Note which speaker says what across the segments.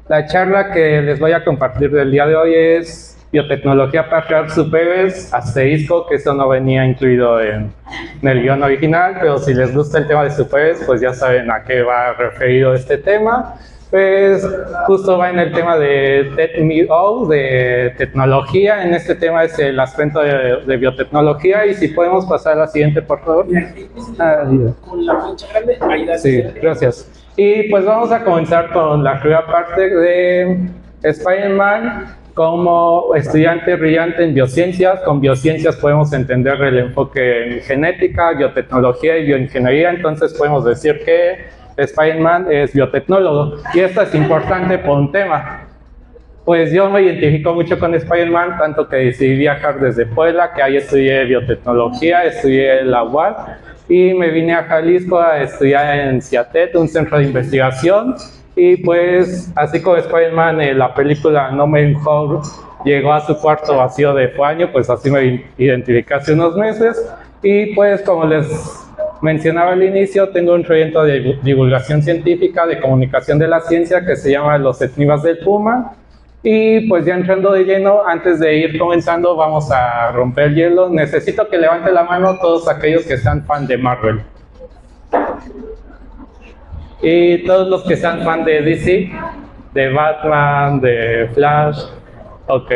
Speaker 1: La charla que les voy a compartir del día de hoy es biotecnología para crear superes, asterisco, que eso no venía incluido en el guión original, pero si les gusta el tema de superes, pues ya saben a qué va referido este tema. Pues justo va en el tema de TED-MIO, de tecnología. En este tema es el aspecto de biotecnología. Y si podemos pasar a la siguiente, por favor.
Speaker 2: Con la flecha grande, ahí la
Speaker 1: Sí, gracias. Y pues vamos a comenzar con la primera parte de Spider-Man como estudiante brillante en biociencias. Con biociencias podemos entender el enfoque en genética, biotecnología y bioingeniería. Entonces podemos decir que Spider-Man es biotecnólogo. Y esto es importante por un tema. Pues yo me identifico mucho con Spider-Man, tanto que decidí viajar desde Puebla, que ahí estudié biotecnología, estudié la UAP, y me vine a Jalisco a estudiar en CIATET, un centro de investigación. Y pues, así como Spider-Man, la película No Way Home llegó a su cuarto vacío de año, pues así me identifiqué hace unos meses. Y pues, como les mencionaba al inicio, tengo un proyecto de divulgación científica de comunicación de la ciencia que se llama Los Etnivas del Puma. Y pues ya entrando de lleno, antes de ir comenzando, vamos a romper el hielo. Necesito que levanten la mano todos aquellos que sean fan de Marvel. Y todos los que sean fan de DC, de Batman, de Flash. Ok.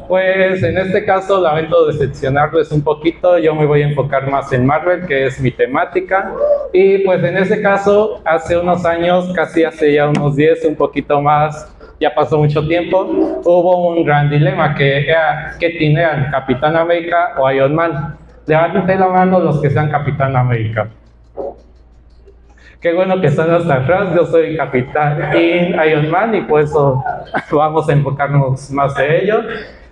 Speaker 1: Pues en este caso lamento decepcionarles un poquito. Yo me voy a enfocar más en Marvel, que es mi temática. Y pues en este caso, hace unos años, casi hace ya unos 10, un poquito más, ya pasó mucho tiempo, hubo un gran dilema que era ¿qué tenían, Capitán América o Iron Man? Levanten la mano los que sean Capitán América. Qué bueno que están hasta atrás. Yo soy Capitán Iron Man y por eso vamos a enfocarnos más de ello.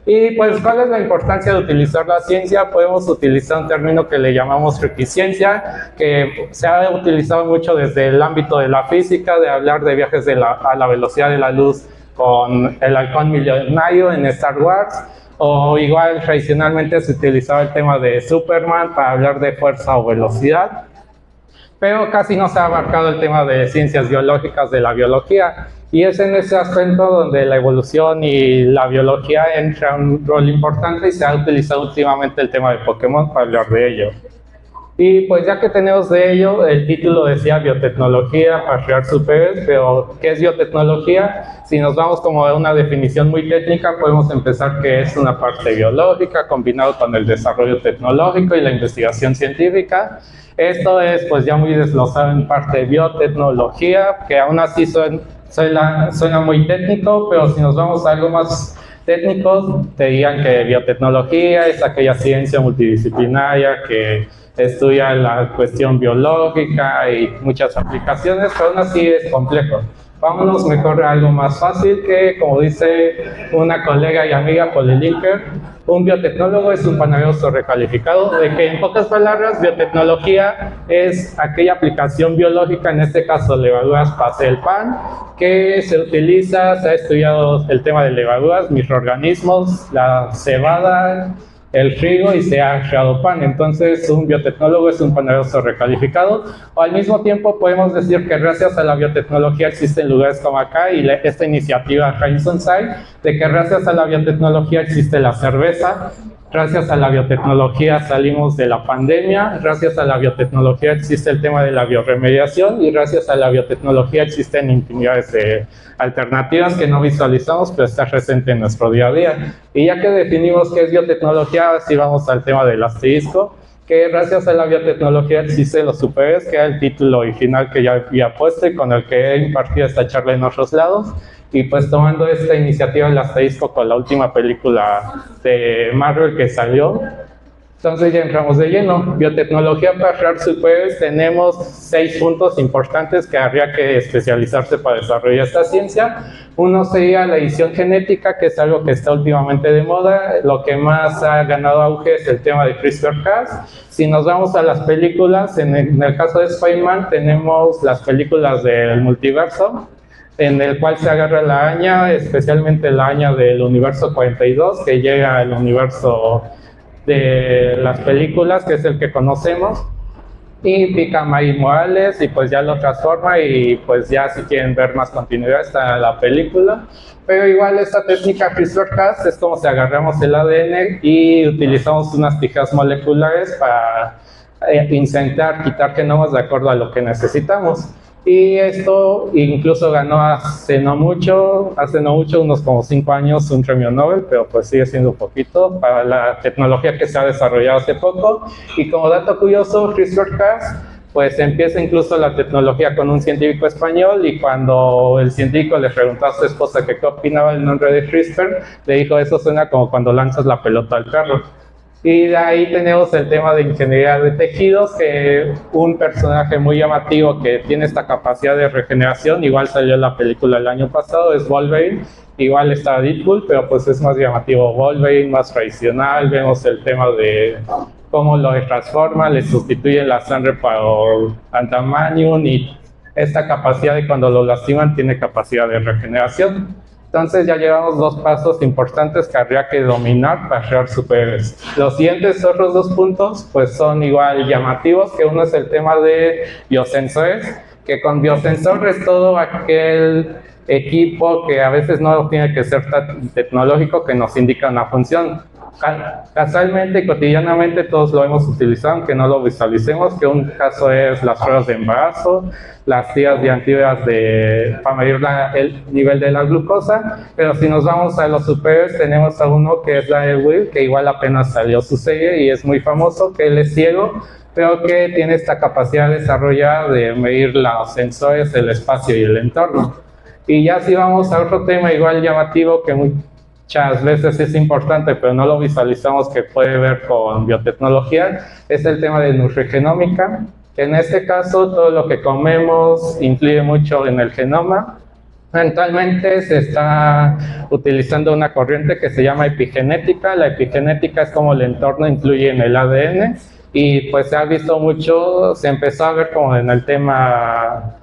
Speaker 1: Y pues, ¿cuál es la importancia de utilizar la ciencia? Podemos utilizar un término que le llamamos riquiciencia, que se ha utilizado mucho desde el ámbito de la física, de hablar de viajes a la velocidad de la luz con el halcón milenario en Star Wars, o igual tradicionalmente se utilizaba el tema de Superman para hablar de fuerza o velocidad, pero casi no se ha abarcado el tema de ciencias biológicas de la biología, y es en ese aspecto donde la evolución y la biología entra un rol importante y se ha utilizado últimamente el tema de Pokémon para hablar de ello. Y pues ya que tenemos de ello, el título decía biotecnología para crear superhéroes, pero ¿qué es biotecnología? Si nos vamos como a una definición muy técnica, podemos empezar que es una parte biológica combinado con el desarrollo tecnológico y la investigación científica. Esto es pues ya muy desglosado en parte de biotecnología, que aún así suena muy técnico, pero si nos vamos a algo más técnico, te dirían que biotecnología es aquella ciencia multidisciplinaria que estudia la cuestión biológica y muchas aplicaciones, pero aún así es complejo. Vámonos mejor a algo más fácil que, como dice una colega y amiga Polly Linker, un biotecnólogo es un panadero sobrecalificado, de que en pocas palabras, biotecnología es aquella aplicación biológica, en este caso levaduras para hacer el pan, que se utiliza, se ha estudiado el tema de levaduras, microorganismos, la cebada, el trigo, y se ha creado pan. Entonces un biotecnólogo es un panadero sobrecalificado. O al mismo tiempo podemos decir que gracias a la biotecnología existen lugares como acá y esta iniciativa Crimson Side, de que gracias a la biotecnología existe la cerveza, gracias a la biotecnología salimos de la pandemia, gracias a la biotecnología existe el tema de la bioremediación y gracias a la biotecnología existen infinidades de alternativas que no visualizamos, pero está presente en nuestro día a día. Y ya que definimos qué es biotecnología, así vamos al tema del asterisco, que gracias a la biotecnología existen los superhéroes, que era el título original que ya había puesto y con el que he impartido esta charla en otros lados. Y pues tomando esta iniciativa del asterisco con la última película de Marvel que salió, entonces ya entramos de lleno. Biotecnología para crear superhéroes, tenemos 6 puntos importantes que habría que especializarse para desarrollar esta ciencia. Uno sería la edición genética, que es algo que está últimamente de moda. Lo que más ha ganado auge es el tema de CRISPR-Cas. Si nos vamos a las películas, en el caso de Spider-Man tenemos las películas del multiverso, en el cual se agarra la haña, especialmente la haña del universo 42, que llega al universo de las películas, que es el que conocemos. y pica Miles Morales y pues ya lo transforma y pues ya si quieren ver más continuidad está la película. Pero igual esta técnica CRISPR-Cas es como si agarramos el ADN y utilizamos unas tijeras moleculares para intentar quitar genomas de acuerdo a lo que necesitamos. Y esto incluso ganó hace no mucho, unos como 5 años, un premio Nobel, pero pues sigue siendo un poquito para la tecnología que se ha desarrollado hace poco. Y como dato curioso, CRISPR-Cas, pues empieza incluso la tecnología con un científico español y cuando el científico le preguntó a su esposa que qué opinaba del nombre de CRISPR, le dijo, eso suena como cuando lanzas la pelota al carro. Y de ahí tenemos el tema de ingeniería de tejidos, que un personaje muy llamativo que tiene esta capacidad de regeneración, igual salió en la película el año pasado, es Wolverine, igual está Deadpool, pero pues es más llamativo Wolverine, más tradicional, vemos el tema de cómo lo transforma, le sustituyen la sangre por Adamantium y esta capacidad de cuando lo lastiman tiene capacidad de regeneración. Entonces ya llevamos 2 pasos importantes que habría que dominar para crear superhéroes. Los siguientes otros 2 puntos pues son igual llamativos, que uno es el tema de biosensores, que con biosensores todo aquel equipo que a veces no tiene que ser tan tecnológico que nos indica una función. Casualmente y cotidianamente todos lo hemos utilizado, aunque no lo visualicemos, que un caso es las pruebas de embarazo, las tiras diantíveras para medir el nivel de la glucosa, pero si nos vamos a los superhéroes tenemos a uno que es Daredevil, que igual apenas salió su serie y es muy famoso, que él es ciego, pero que tiene esta capacidad desarrollada de medir los sensores, el espacio y el entorno. Y ya si vamos a otro tema igual llamativo que muchas veces es importante, pero no lo visualizamos, que puede ver con biotecnología, es el tema de nutrigenómica, que en este caso todo lo que comemos influye mucho en el genoma. Actualmente se está utilizando una corriente que se llama epigenética. La epigenética es como el entorno influye en el ADN y pues se ha visto mucho, se empezó a ver como en el tema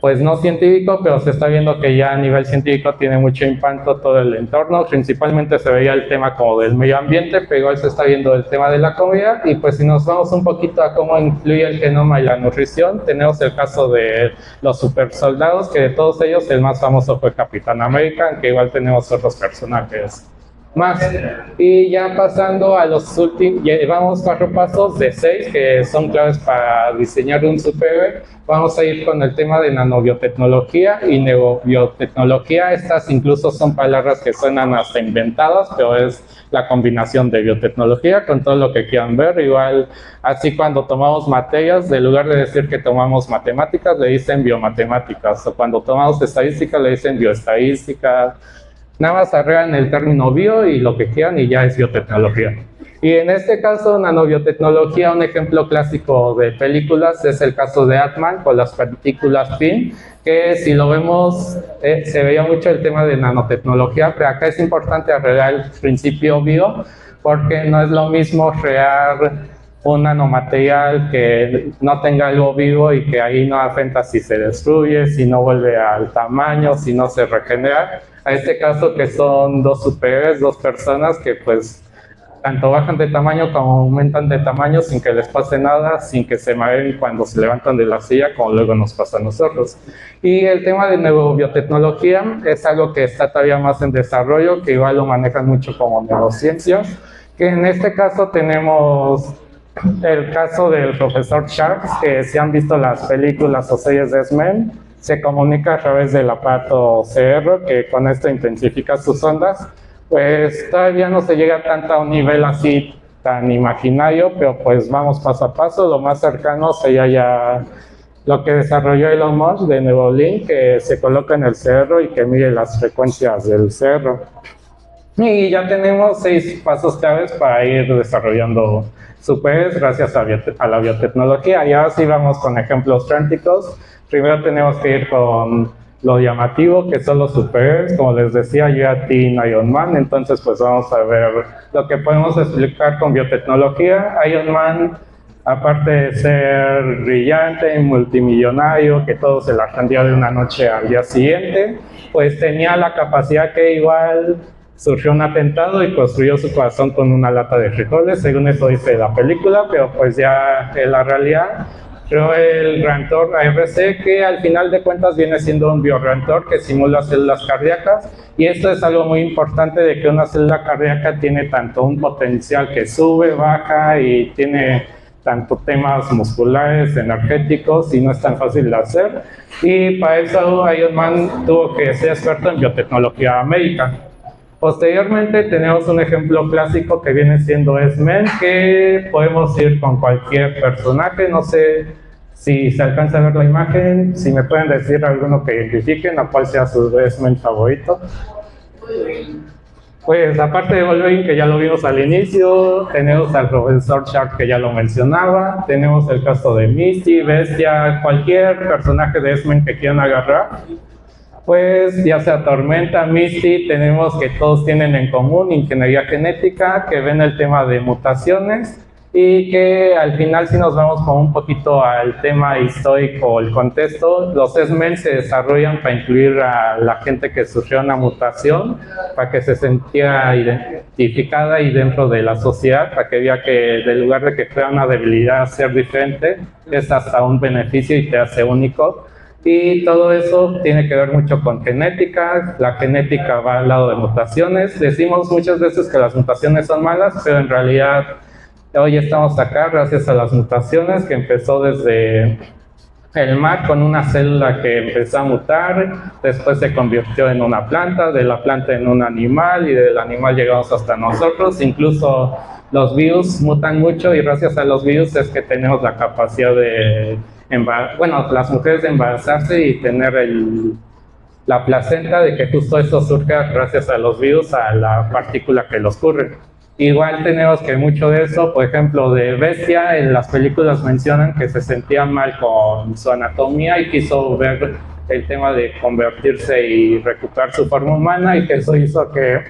Speaker 1: pues no científico, pero se está viendo que ya a nivel científico tiene mucho impacto todo el entorno. Principalmente se veía el tema como del medio ambiente, pero igual se está viendo el tema de la comida. Y pues si nos vamos un poquito a cómo influye el genoma y la nutrición, tenemos el caso de los supersoldados, que de todos ellos el más famoso fue Capitán América, aunque igual tenemos otros personajes más. Y ya pasando a los últimos, llevamos 4 pasos de 6 que son claves para diseñar un superhéroe. Vamos a ir con el tema de nanobiotecnología y neurobiotecnología. Estas incluso son palabras que suenan hasta inventadas, pero es la combinación de biotecnología con todo lo que quieran ver. Igual, así cuando tomamos materias, en lugar de decir que tomamos matemáticas, le dicen biomatemáticas, o cuando tomamos estadística, le dicen bioestadística. Nada más agregan el término bio y lo que quieran y ya es biotecnología. Y en este caso, nanobiotecnología, un ejemplo clásico de películas es el caso de Ant-Man con las partículas PIN, que si lo vemos, se veía mucho el tema de nanotecnología, pero acá es importante agregar el principio bio, porque no es lo mismo crear un nanomaterial que no tenga algo vivo y que ahí no afecta si se destruye, si no vuelve al tamaño, si no se regenera. A este caso que son 2 superhéroes, 2 personas que pues tanto bajan de tamaño como aumentan de tamaño sin que les pase nada, sin que se mareen cuando se levantan de la silla, como luego nos pasa a nosotros. Y el tema de neurobiotecnología es algo que está todavía más en desarrollo, que igual lo manejan mucho como neurociencias, que en este caso tenemos el caso del profesor Sharps, que si han visto las películas o series de X-Men, se comunica a través del aparato cerebro, que con esto intensifica sus ondas. Pues todavía no se llega tanto a un nivel así tan imaginario, pero pues vamos paso a paso. Lo más cercano sería ya lo que desarrolló Elon Musk de Neuralink, que se coloca en el cerebro y que mide las frecuencias del cerebro. Y ya tenemos 6 pasos claves para ir desarrollando superhéroes gracias a la biotecnología. Y ahora sí vamos con ejemplos prácticos. Primero tenemos que ir con lo llamativo, que son los superhéroes. Como les decía, yo ya tengo Iron Man, entonces pues vamos a ver lo que podemos explicar con biotecnología. Iron Man, aparte de ser brillante, multimillonario, que todo se la cambió de una noche al día siguiente, pues tenía la capacidad que igual surgió un atentado y construyó su corazón con una lata de frijoles, según eso dice la película, pero pues ya en la realidad creó el reactor ARC, que al final de cuentas viene siendo un bioreactor que simula células cardíacas, y esto es algo muy importante, de que una célula cardíaca tiene tanto un potencial que sube, baja, y tiene tanto temas musculares, energéticos, y no es tan fácil de hacer. Y para eso Iron Man tuvo que ser experto en biotecnología médica. Posteriormente tenemos un ejemplo clásico que viene siendo X-Men, que podemos ir con cualquier personaje. No sé si se alcanza a ver la imagen, si me pueden decir alguno que identifiquen, a cuál sea su X-Men favorito. Pues aparte de Wolverine, que ya lo vimos al inicio, tenemos al profesor Shark, que ya lo mencionaba, tenemos el caso de Misty, Bestia, cualquier personaje de X-Men que quieran agarrar. Pues ya sea Tormenta, Misty, tenemos que todos tienen en común ingeniería genética, que ven el tema de mutaciones, y que al final, si nos vamos como un poquito al tema histórico, el contexto, los X-Men se desarrollan para incluir a la gente que sufrió una mutación, para que se sintiera identificada y dentro de la sociedad, para que vea que en lugar de que fuera una debilidad ser diferente, es hasta un beneficio y te hace único. Y todo eso tiene que ver mucho con genética. La genética va al lado de mutaciones. Decimos muchas veces que las mutaciones son malas, pero en realidad hoy estamos acá gracias a las mutaciones, que empezó desde el mar con una célula que empezó a mutar, después se convirtió en una planta, de la planta en un animal, y del animal llegamos hasta nosotros. Incluso los virus mutan mucho, y gracias a los virus es que tenemos la capacidad de las mujeres de embarazarse y tener la placenta, de que justo eso surja gracias a los virus, a la partícula que los cubre. Igual tenemos que mucho de eso, por ejemplo, de Bestia, en las películas mencionan que se sentía mal con su anatomía y quiso ver el tema de convertirse y recuperar su forma humana, y que eso hizo que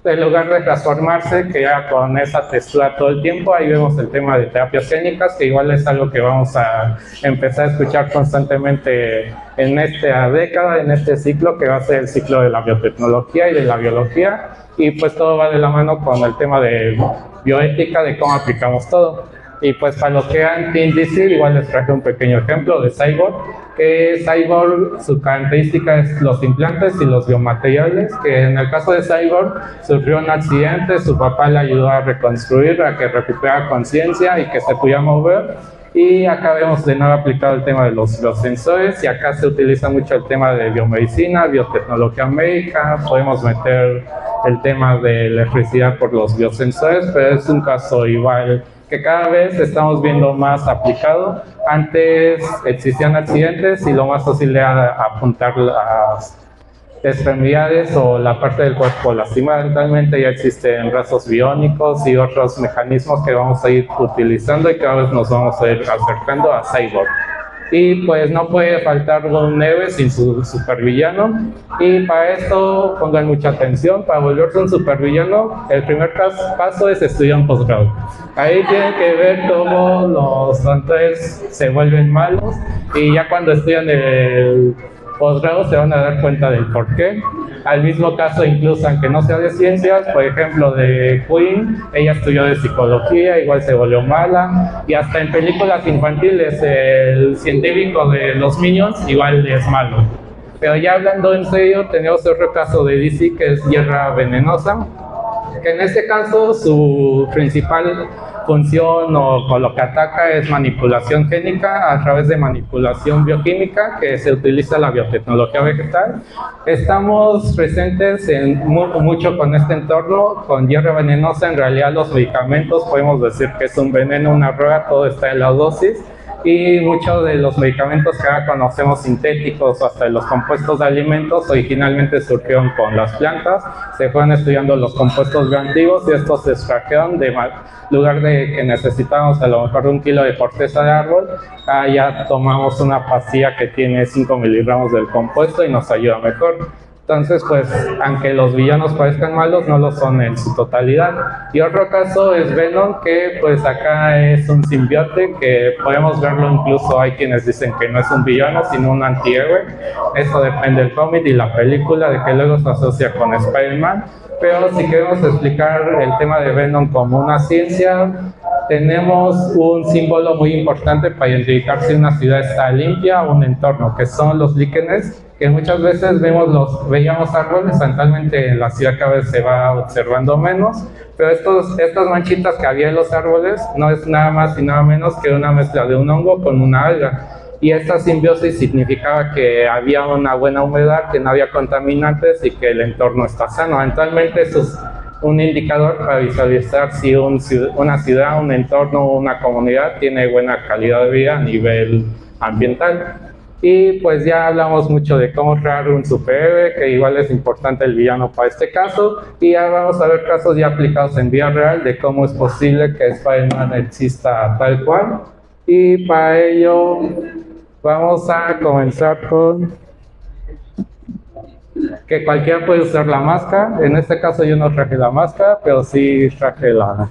Speaker 1: en lugar de transformarse, queda con esa textura todo el tiempo. Ahí vemos el tema de terapias génicas, que igual es algo que vamos a empezar a escuchar constantemente en esta década, en este ciclo, que va a ser el ciclo de la biotecnología y de la biología. Y pues todo va de la mano con el tema de bioética, de cómo aplicamos todo. Y pues para los que han Team DC, igual les traje un pequeño ejemplo de Cyborg, que Cyborg, su característica es los implantes y los biomateriales, que en el caso de Cyborg sufrió un accidente, su papá le ayudó a reconstruir, a que recuperara conciencia y que se pudiera mover. Y acá vemos de nuevo aplicado el tema de los sensores, y acá se utiliza mucho el tema de biomedicina, biotecnología médica. Podemos meter el tema de electricidad por los biosensores, pero es un caso igual que cada vez estamos viendo más aplicado. Antes existían accidentes y lo más fácil era apuntar las extremidades o la parte del cuerpo lastimada. Actualmente ya existen brazos biónicos y otros mecanismos que vamos a ir utilizando, y cada vez nos vamos a ir acercando a Cyborg. Y pues no puede faltar un héroe sin su supervillano, y para esto pongan mucha atención. Para volverse un supervillano, el primer paso es estudiar un posgrado. Ahí tienen que ver cómo los antes se vuelven malos, y ya cuando estudian el posgrado se van a dar cuenta del por qué. Al mismo caso, incluso aunque no sea de ciencias, por ejemplo de Queen, ella estudió de psicología, igual se volvió mala, y hasta en películas infantiles el científico de los Minions igual es malo. Pero ya hablando en serio, tenemos otro caso de DC, que es Hierra Venenosa, que en este caso su principal función o lo que ataca es manipulación génica a través de manipulación bioquímica, que se utiliza la biotecnología vegetal. Estamos presentes en mucho con este entorno. Con Hierra Venenosa, en realidad los medicamentos podemos decir que es un veneno, una droga, todo está en la dosis. Y muchos de los medicamentos que ahora conocemos sintéticos, hasta los compuestos de alimentos, originalmente surgieron con las plantas. Se fueron estudiando los compuestos bioactivos y estos se extrajeron de lugar de que necesitábamos a lo mejor 1 kilo de corteza de árbol. Ya tomamos una pastilla que tiene 5 miligramos del compuesto y nos ayuda mejor. Entonces, pues, aunque los villanos parezcan malos, no lo son en su totalidad. Y otro caso es Venom, que pues acá es un simbionte, que podemos verlo, incluso hay quienes dicen que no es un villano, sino un antihéroe. Eso depende del cómic y la película, de que luego se asocia con Spider-Man. Pero si queremos explicar el tema de Venom como una ciencia, tenemos un símbolo muy importante para identificar si una ciudad está limpia o un entorno, que son los líquenes, que muchas veces veíamos árboles, actualmente en la ciudad cada vez se va observando menos, pero estas manchitas que había en los árboles no es nada más y nada menos que una mezcla de un hongo con una alga. Y esta simbiosis significaba que había una buena humedad, que no había contaminantes y que el entorno está sano. Actualmente eso es un indicador para visualizar si una ciudad, un entorno, una comunidad tiene buena calidad de vida a nivel ambiental. Y pues ya hablamos mucho de cómo crear un superhéroe, que igual es importante el villano para este caso, y ya vamos a ver casos ya aplicados en vida real de cómo es posible que Spider-Man exista tal cual. Y para ello vamos a comenzar con que cualquiera puede usar la máscara. En este caso yo no traje la máscara, pero sí traje la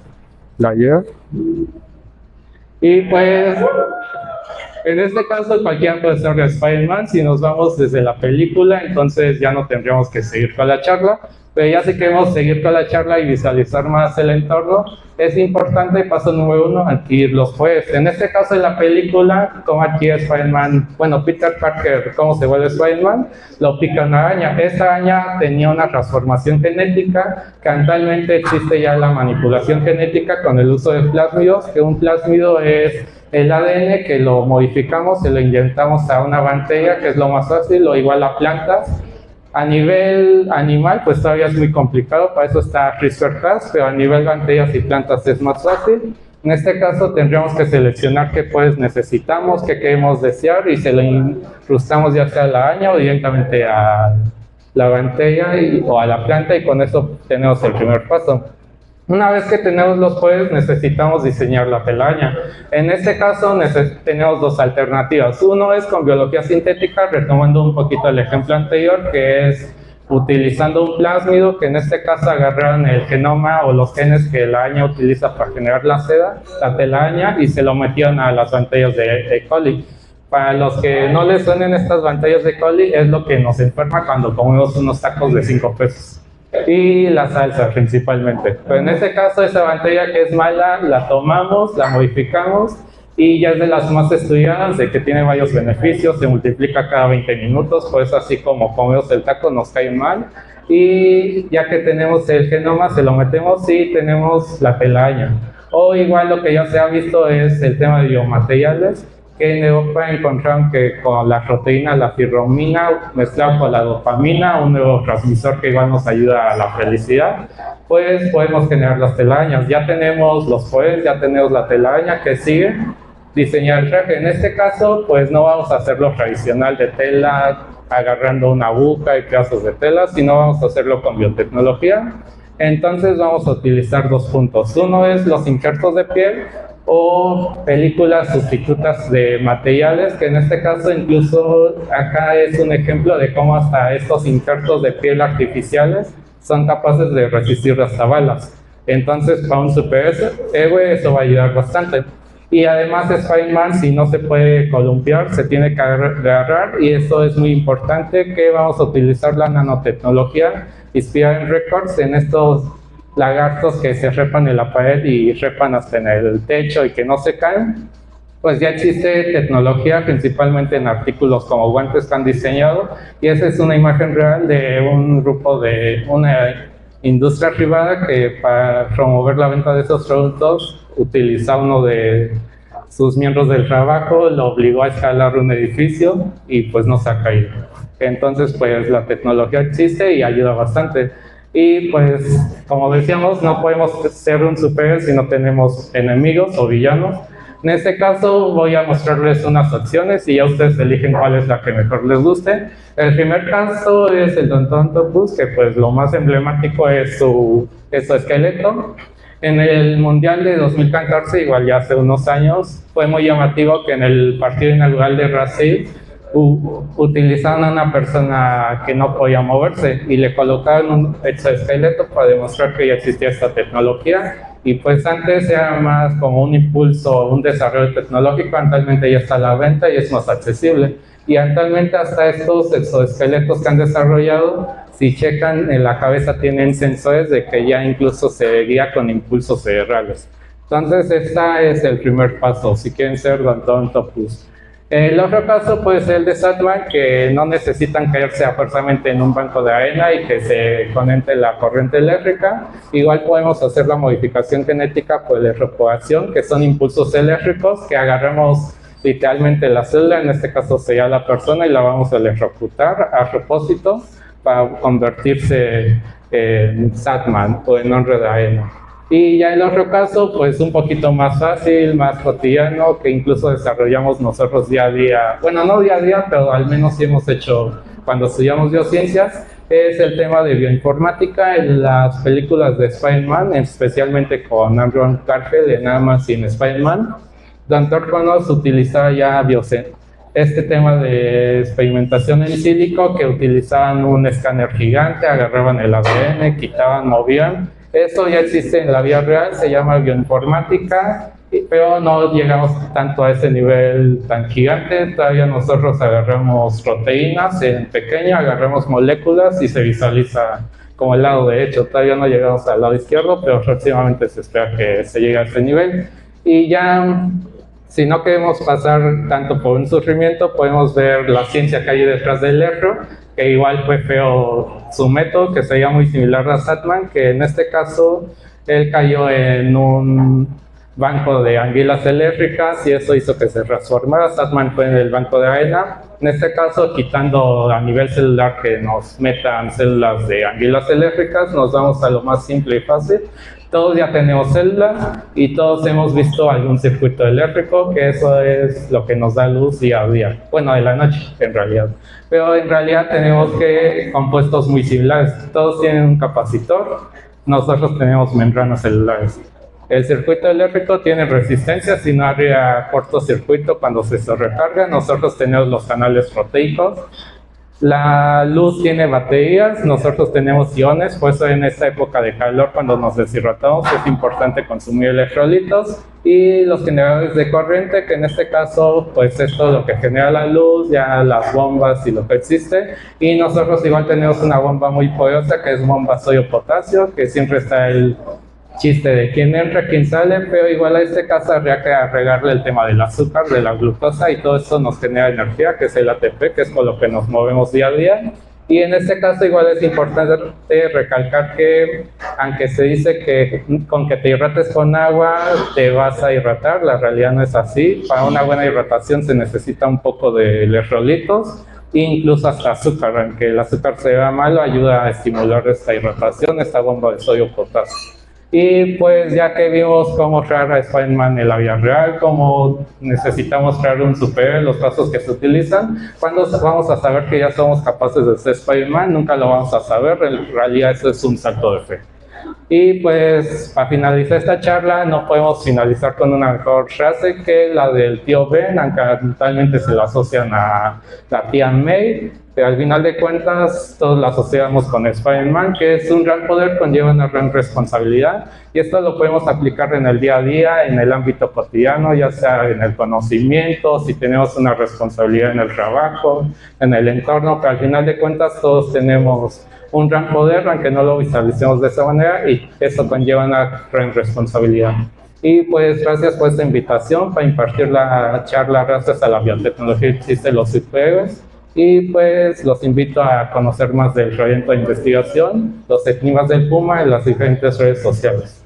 Speaker 1: gear. Y pues en este caso cualquiera puede ser de Spider-Man. Si nos vamos desde la película, entonces ya no tendríamos que seguir con la charla, pero ya si queremos seguir con la charla y visualizar más el entorno, es importante, paso número 1, adquirir los poderes. En este caso en la película, cómo adquiere Spider-Man, bueno, Peter Parker, cómo se vuelve Spider-Man, lo pica una araña. Esta araña tenía una transformación genética, que actualmente existe ya la manipulación genética con el uso de plásmidos, que un plásmido es el ADN que lo modificamos y lo inyectamos a una bacteria, que es lo más fácil, o igual a plantas. A nivel animal, pues todavía es muy complicado, para eso está CRISPR-Cas, pero a nivel bacterias y plantas es más fácil. En este caso tendríamos que seleccionar qué pues necesitamos, qué queremos desear, y se lo incrustamos ya sea a la araña o directamente a la bacteria o a la planta, y con eso tenemos el primer paso. Una vez que tenemos los poderes, necesitamos diseñar la telaraña. En este caso tenemos dos alternativas. Uno es con biología sintética, retomando un poquito el ejemplo anterior, que es utilizando un plásmido, que en este caso agarraron el genoma o los genes que la araña utiliza para generar la seda, la telaraña, y se lo metieron a las bacterias de E. coli. Para los que no les suenen estas bacterias de E. coli, es lo que nos enferma cuando comemos unos tacos de 5 pesos. Y la salsa principalmente. Pero en este caso esa bacteria que es mala la tomamos, la modificamos y ya es de las más estudiadas, de que tiene varios beneficios, se multiplica cada 20 minutos, por eso así como comemos el taco nos cae mal. Y ya que tenemos el genoma, se lo metemos y tenemos la telaraña. O igual lo que ya se ha visto es el tema de biomateriales, que en Europa encontraron que con la proteína, la fibrominas, mezclado con la dopamina, un neurotransmisor que igual nos ayuda a la felicidad, pues podemos generar las telarañas. Ya tenemos los poderes, ya tenemos la telaraña, que sigue diseñar el traje. En este caso, pues no vamos a hacerlo tradicional de tela, agarrando una aguja y pedazos de tela, sino vamos a hacerlo con biotecnología. Entonces vamos a utilizar dos puntos. Uno es los injertos de piel, o películas sustitutas de materiales, que en este caso incluso acá es un ejemplo de cómo hasta estos injertos de piel artificiales son capaces de resistir hasta balas. Entonces para un superhéroe eso va a ayudar bastante. Y además Spider-Man, si no se puede columpiar, se tiene que agarrar, y eso es muy importante, que vamos a utilizar la nanotecnología inspirada en Records, en estos lagartos que se trepan en la pared y trepan hasta en el techo y que no se caen. Pues ya existe tecnología, principalmente en artículos como guantes que han diseñado, y esa es una imagen real de un grupo de una industria privada que para promover la venta de esos productos utiliza uno de sus miembros del trabajo, lo obligó a escalar un edificio y pues no se ha caído. Entonces pues la tecnología existe y ayuda bastante. Y pues, como decíamos, no podemos ser un superhéroe si no tenemos enemigos o villanos. En este caso voy a mostrarles unas opciones y ya ustedes eligen cuál es la que mejor les guste. El primer caso es el Dr. Octopus, que pues lo más emblemático es su esqueleto. En el Mundial de 2014, igual ya hace unos años, fue muy llamativo que en el partido inaugural de Brasil utilizaron a una persona que no podía moverse y le colocaron un exoesqueleto para demostrar que ya existía esta tecnología. Y pues antes era más como un impulso, un desarrollo tecnológico, actualmente ya está a la venta y es más accesible. Y actualmente hasta estos exoesqueletos que han desarrollado, si checan en la cabeza tienen sensores de que ya incluso se guía con impulsos cerebrales. Entonces este es el primer paso, si quieren ser Dontopus. El otro caso puede ser el de Satman, que no necesitan caerse a forzosamente en un banco de arena y que se conecte la corriente eléctrica. Igual podemos hacer la modificación genética por electroporación, que son impulsos eléctricos que agarramos literalmente la célula, en este caso sería la persona, y la vamos a electrocutar a propósito para convertirse en Satman o en hombre de arena. Y ya el otro caso, pues un poquito más fácil, más cotidiano, que incluso desarrollamos nosotros día a día, bueno, no día a día, pero al menos sí hemos hecho cuando estudiamos biociencias, es el tema de bioinformática en las películas de Spider-Man, especialmente con Andrew Garfield en Ant-Man y en Spider-Man. Dr. Connors utilizaba ya este tema de experimentación en sílico, que utilizaban un escáner gigante, agarraban el ADN, quitaban, movían. Eso ya existe en la vida real, se llama bioinformática, pero no llegamos tanto a ese nivel tan gigante. Todavía nosotros agarramos proteínas en pequeño, agarramos moléculas y se visualiza como el lado derecho. Todavía no llegamos al lado izquierdo, pero próximamente se espera que se llegue a ese nivel. Y ya, si no queremos pasar tanto por un sufrimiento, podemos ver la ciencia que hay detrás del electro, que igual fue feo su método, que sería muy similar a Satman, que en este caso él cayó en un banco de anguilas eléctricas y eso hizo que se transformara. Satman fue en el banco de arena. En este caso, quitando a nivel celular que nos metan células de anguilas eléctricas, nos vamos a lo más simple y fácil. Todos ya tenemos células y todos hemos visto algún circuito eléctrico, que eso es lo que nos da luz día a día. Bueno, de la noche, en realidad. Pero en realidad tenemos compuestos muy similares. Todos tienen un capacitor, nosotros tenemos membranas celulares. El circuito eléctrico tiene resistencia, si no habría cortocircuito cuando se recarga. Nosotros tenemos los canales proteicos. La luz tiene baterías, nosotros tenemos iones, por eso en esta época de calor, cuando nos deshidratamos, es importante consumir electrolitos. Y los generadores de corriente, que en este caso, pues es todo lo que genera la luz, ya las bombas y lo que existe. Y nosotros igual tenemos una bomba muy poderosa, que es bomba sodio-potasio, que siempre está el chiste de quién entra, quién sale, pero igual a este caso habría que agregarle el tema del azúcar, de la glucosa, y todo eso nos genera energía, que es el ATP, que es con lo que nos movemos día a día. Y en este caso igual es importante recalcar que, aunque se dice que con que te hidrates con agua te vas a hidratar, la realidad no es así. Para una buena hidratación se necesita un poco de electrolitos, e incluso hasta azúcar, aunque el azúcar se vea malo, ayuda a estimular esta hidratación, esta bomba de sodio-potasio. Y pues ya que vimos cómo crear a Spider-Man en la vida real, cómo necesitamos crear un superhéroe, los pasos que se utilizan, ¿cuándo vamos a saber que ya somos capaces de ser Spider-Man? Nunca lo vamos a saber, en realidad eso es un salto de fe. Y pues para finalizar esta charla no podemos finalizar con una mejor frase que la del tío Ben, aunque actualmente se la asocian a la tía May, pero al final de cuentas todos la asociamos con Spider-Man, que es un gran poder conlleva una gran responsabilidad, y esto lo podemos aplicar en el día a día, en el ámbito cotidiano, ya sea en el conocimiento, si tenemos una responsabilidad en el trabajo, en el entorno, pero al final de cuentas todos tenemos un gran poder, aunque no lo visualicemos de esa manera, y eso conlleva una gran responsabilidad. Y pues gracias por esta invitación para impartir la charla gracias a la biotecnología que existe en los superhéroes. Y pues los invito a conocer más del proyecto de investigación, los enigmas del Puma en las diferentes redes sociales.